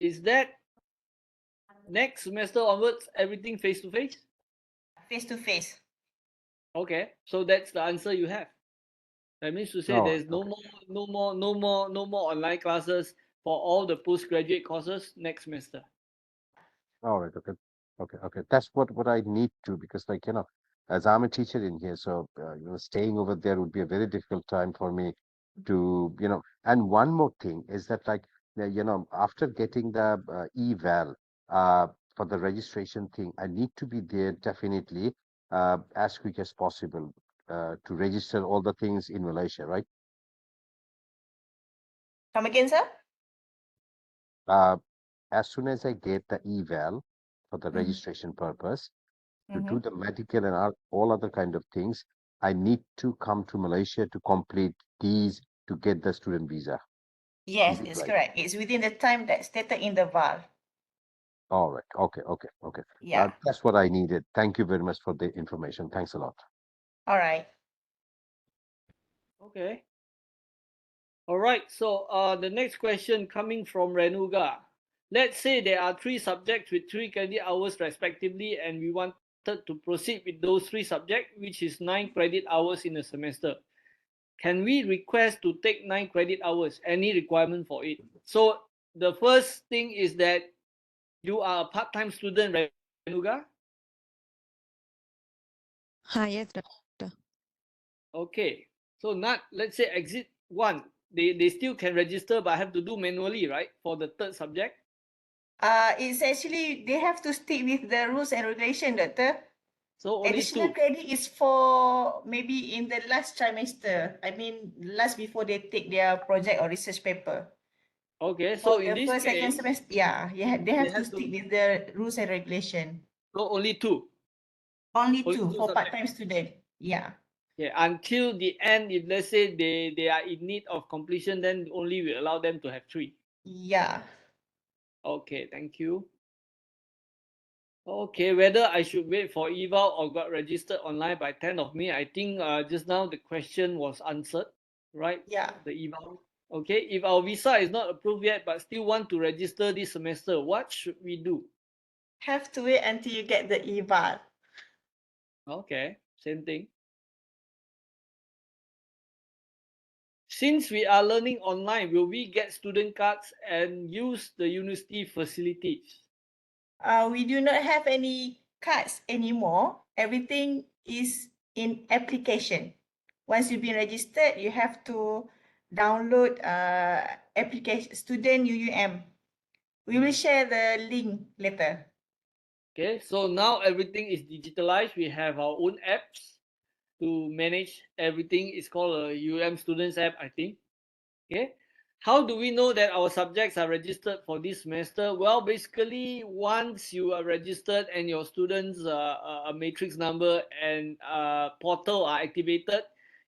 is that next semester onwards everything face to face? Face to face. Okay, so that's the answer you have. That means to say All right, there's okay. no more online classes for all the postgraduate courses next semester. All right, okay, okay. That's what I need to, because as I'm a teacher in here, so staying over there would be a very difficult time for me to. And one more thing is that after getting the eval for the registration thing, I need to be there definitely as quick as possible to register all the things in Malaysia, right? Come again, sir? Uh, as soon as I get the eval for the Mm-hmm. registration purpose, to Mm-hmm. do the medical and all other kind of things, I need to come to Malaysia to complete these to get the student visa. Yes, Is it it's right? correct. It's within the time that's stated in the VAL. All right. Okay. Yeah. That's what I needed. Thank you very much for the information. Thanks a lot. All right. Okay. All right. So the next question coming from Renuga. Let's say there are 3 subjects with 3 credit hours respectively, and we wanted to proceed with those 3 subjects, which is 9 credit hours in a semester. Can we request to take 9 credit hours? Any requirement for it? So the first thing is that you are a part-time student, Renuga. Hi, yes, doctor. Okay. So not, let's say exit 1, they still can register, but have to do manually, right? For the 3rd subject. It's actually they have to stick with the rules and regulation, Doctor. So only Additional 2. credit is for maybe in the last trimester. I mean, last before they take their project or research paper. Okay. For So in the this first, second case, semester, yeah, they have to stick with the rules and regulation. so only 2. Only Only 2 2 for subjects. part-time student. Yeah. Yeah. Until the end, if let's say they are in need of completion, then only we allow them to have 3. Yeah. Okay. Thank you. Okay, whether I should wait for eval or got registered online by 10th of May, I think just now the question was answered, right? Yeah. The eval. Okay, if our visa is not approved yet but still want to register this semester, what should we do? Have to wait until you get the eval. Okay, same thing. Since we are learning online, will we get student cards and use the university facilities? We do not have any cards anymore. Everything is in application. Once you've been registered, you have to download application student UUM. We will share the link later. Okay, so now everything is digitalized. We have our own apps to manage everything. It's called a UUM Students app, I think. Okay. How do we know that our subjects are registered for this semester? Well, basically, once you are registered and your students' matrix number and portal are activated,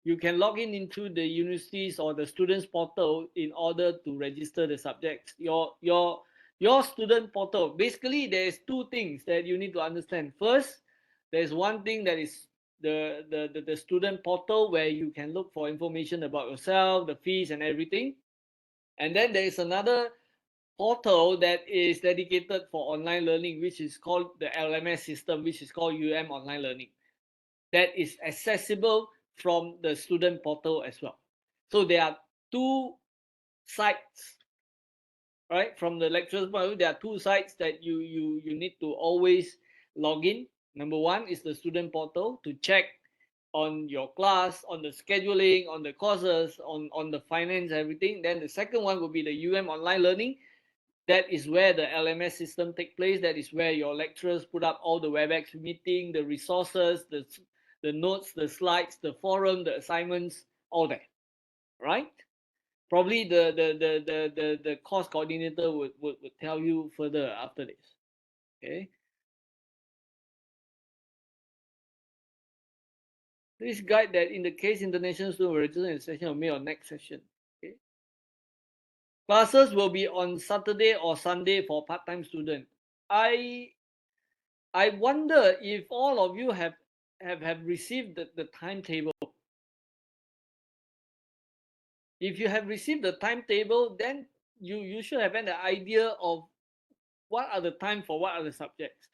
you can log in into the universities or the students' portal in order to register the subjects. Your student portal. Basically, there's 2 things that you need to understand. First, there's one thing that is the student portal where you can look for information about yourself, the fees and everything. And then there is another portal that is dedicated for online learning, which is called the LMS system, which is called UM Online Learning. That is accessible from the student portal as well. So there are 2 sites, right? From the lecturer's point of view, there are 2 sites that you need to always log in. Number 1 is the student portal to check on your class, on the scheduling, on the courses, on the finance, everything. Then the second one will be the UUM online learning. That is where the LMS system take place. That is where your lecturers put up all the WebEx meeting, the resources, the notes, the slides, the forum, the assignments, all that, right? Probably the course coordinator would tell you further after this. Okay. Please guide that in the case international student will register in the session of May or next session. Okay. Classes will be on Saturday or Sunday for part-time student. I wonder if all of you have received the timetable. If you have received the timetable, then you should have an idea of what are the time for what are the subjects.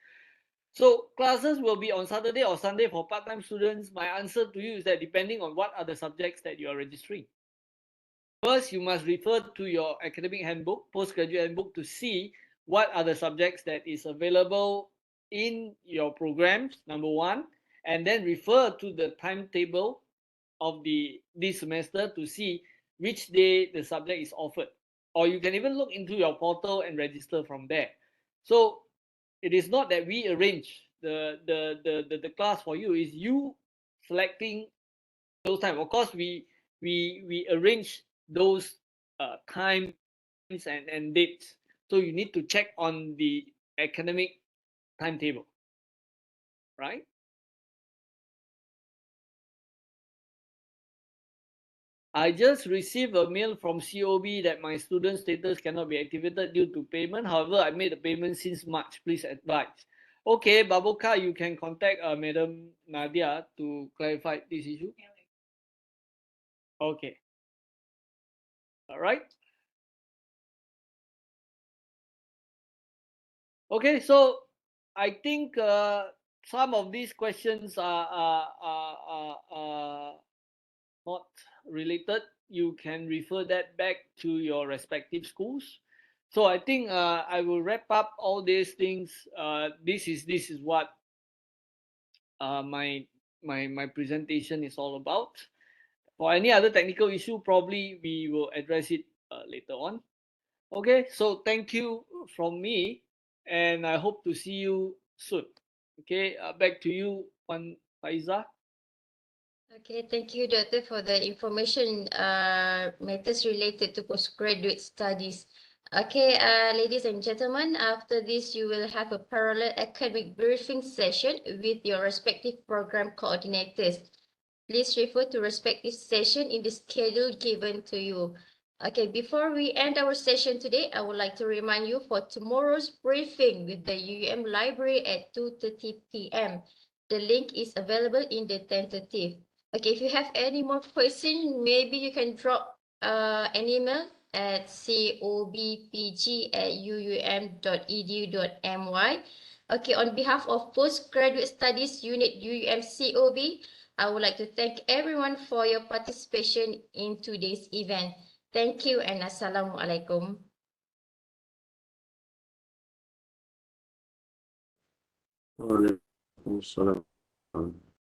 So classes will be on Saturday or Sunday for part-time students. My answer to you is that depending on what are the subjects that you are registering. First, you must refer to your academic handbook, postgraduate handbook, to see what are the subjects that is available in your programs, number one, and then refer to the timetable of this semester to see which day the subject is offered. Or you can even look into your portal and register from there. So it is not that we arrange the class for you, is you selecting those time. Of course, we arrange those times and dates. So you need to check on the academic timetable, right? I just received a mail from COB that my student status cannot be activated due to payment. However, I made the payment since March. Please advise. Okay, Baboka, you can contact Madam Nadia to clarify this issue. Okay. All right. Okay, so I think some of these questions are not related. You can refer that back to your respective schools. So I think I will wrap up all these things. This is what my presentation is all about. For any other technical issue, probably we will address it later on. Okay, so thank you from me, and I hope to see you soon. Okay, back to you, Faiza. Okay, thank you, Doctor, for the information matters related to postgraduate studies. Okay, ladies and gentlemen, after this, you will have a parallel academic briefing session with your respective program coordinators. Please refer to respective session in the schedule given to you. Okay, before we end our session today, I would like to remind you for tomorrow's briefing with the UUM library at 2:30 p.m. The link is available in the tentative. Okay, if you have any more questions, maybe you can drop an email at cobpg@uum.edu.my. Okay, on behalf of Postgraduate Studies Unit UUM COB, I would like to thank everyone for your participation in today's event. Thank you and Assalamualaikum. Waalaikumsalam.